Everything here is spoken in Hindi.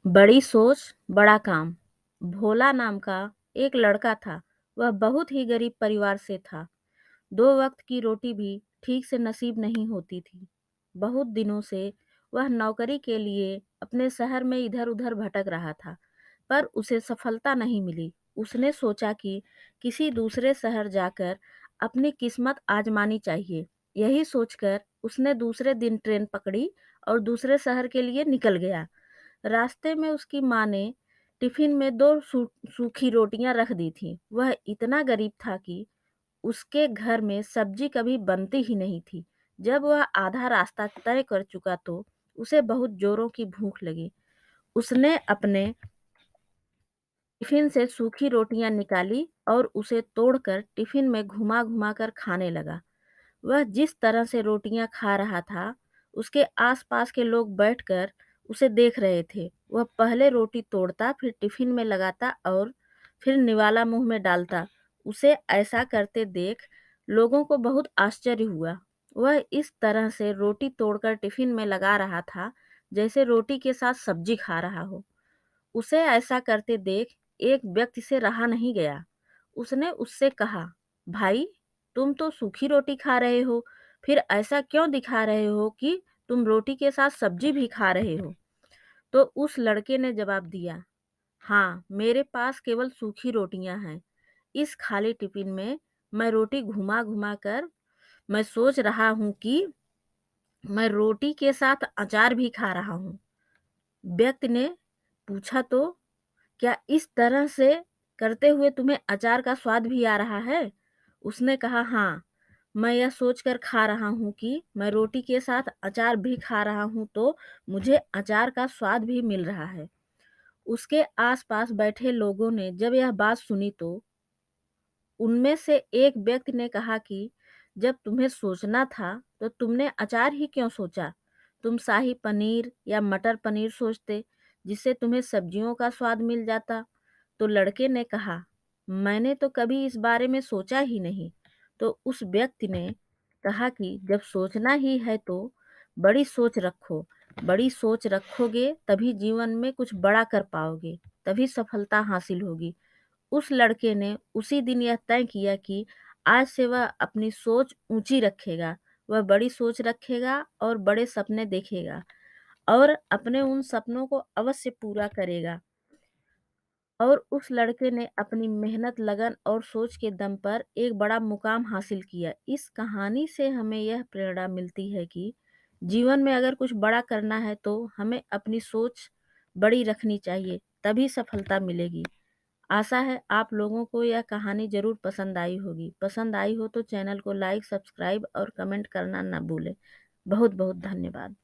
बड़ी सोच, बड़ा काम। भोला नाम का एक लड़का था। वह बहुत ही गरीब परिवार से था। 2 वक़्त की रोटी भी ठीक से नसीब नहीं होती थी। बहुत दिनों से वह नौकरी के लिए अपने शहर में इधर-उधर भटक रहा था, पर उसे सफलता नहीं मिली। उसने सोचा कि किसी दूसरे शहर जाकर अपनी किस्मत आज़मानी चाहिए। यही सोचकर उसने दूसरे दिन ट्रेन पकड़ी और दूसरे शहर के लिए निकल गया। रास्ते में उसकी माँ ने टिफ़िन में 2 सूखी रोटियाँ रख दी थीं। वह इतना गरीब था कि उसके घर में सब्ज़ी कभी बनती ही नहीं थी। जब वह आधा रास्ता तय कर चुका तो उसे बहुत ज़ोरों की भूख लगी। उसने अपने टिफ़िन से सूखी रोटियाँ निकाली और उसे तोड़कर टिफ़िन में घुमा-घुमा कर खाने लगा। वह जिस तरह से रोटियां खा रहा था, उसके आस-पास के लोग बैठकर उसे देख रहे थे। वह पहले रोटी तोड़ता, फिर टिफ़िन में लगाता और फिर निवाला मुँह में डालता। उसे ऐसा करते देख लोगों को बहुत आश्चर्य हुआ। वह इस तरह से रोटी तोड़कर टिफ़िन में लगा रहा था, जैसे रोटी के साथ सब्ज़ी खा रहा हो। उसे ऐसा करते देख एक व्यक्ति से रहा नहीं गया। उसने उससे कहा, "भाई, तुम तो सूखी रोटी खा रहे हो, फिर ऐसा क्यों दिखा रहे हो कि तुम रोटी के साथ सब्जी भी खा रहे हो?" तो उस लड़के ने जवाब दिया, "हाँ, मेरे पास केवल सूखी रोटियां हैं। इस खाली टिफिन में मैं रोटी घुमा-घुमा कर मैं सोच रहा हूँ कि मैं रोटी के साथ अचार भी खा रहा हूँ।" व्यक्ति ने पूछा, "तो क्या इस तरह से करते हुए तुम्हें अचार का स्वाद भी आ रहा है?" उसने कहा, "हाँ, मैं यह सोचकर खा रहा हूँ कि मैं रोटी के साथ अचार भी खा रहा हूँ तो मुझे अचार का स्वाद भी मिल रहा है।" उसके आस-पास बैठे लोगों ने जब यह बात सुनी तो उनमें से एक व्यक्ति ने कहा कि जब तुम्हें सोचना था तो तुमने अचार ही क्यों सोचा? तुम शाही पनीर या मटर पनीर सोचते, जिससे तुम्हें सब्जियों का स्वाद मिल जाता। तो लड़के ने कहा, मैंने तो कभी इस बारे में सोचा ही नहीं। तो उस व्यक्ति ने कहा कि जब सोचना ही है तो बड़ी सोच रखो। बड़ी सोच रखोगे तभी जीवन में कुछ बड़ा कर पाओगे, तभी सफलता हासिल होगी। उस लड़के ने उसी दिन यह तय किया कि आज से वह अपनी सोच ऊंची रखेगा। वह बड़ी सोच रखेगा और बड़े सपने देखेगा और अपने उन सपनों को अवश्य पूरा करेगा। और उस लड़के ने अपनी मेहनत, लगन और सोच के दम पर एक बड़ा मुकाम हासिल किया। इस कहानी से हमें यह प्रेरणा मिलती है कि जीवन में अगर कुछ बड़ा करना है तो हमें अपनी सोच बड़ी रखनी चाहिए, तभी सफलता मिलेगी। आशा है आप लोगों को यह कहानी ज़रूर पसंद आई होगी। पसंद आई हो तो चैनल को लाइक, सब्सक्राइब और कमेंट करना ना भूलें। बहुत-बहुत धन्यवाद।